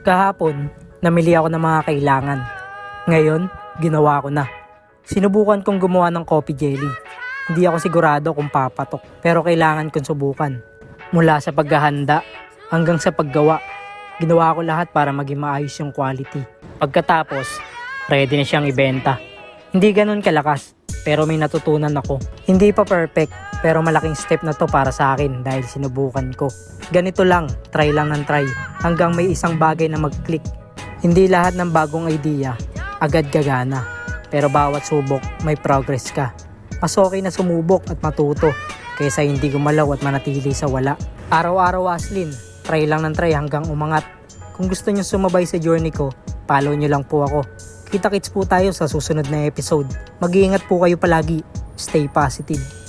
Kahapon, namili ako ng mga kailangan. Ngayon, ginawa ko na. Sinubukan kong gumawa ng coffee jelly. Hindi ako sigurado kung papatok, pero kailangan kong subukan. Mula sa paghahanda hanggang sa paggawa, ginawa ko lahat para maging maayos yung quality. Pagkatapos, ready na siyang ibenta. Hindi ganun kalakas, pero may natutunan ako. Hindi pa perfect, pero malaking step na to para sa akin dahil sinubukan ko. Ganito lang, try lang ng try, hanggang may isang bagay na mag-click. Hindi lahat ng bagong idea, agad gagana. Pero bawat subok, may progress ka. Mas okay na sumubok at matuto, kaysa hindi gumalaw at manatili sa wala. Araw-araw Aslin, try lang ng try hanggang umangat. Kung gusto nyo sumabay sa journey ko, follow nyo lang po ako. Kita-kits po tayo sa susunod na episode. Mag-iingat po kayo palagi. Stay positive.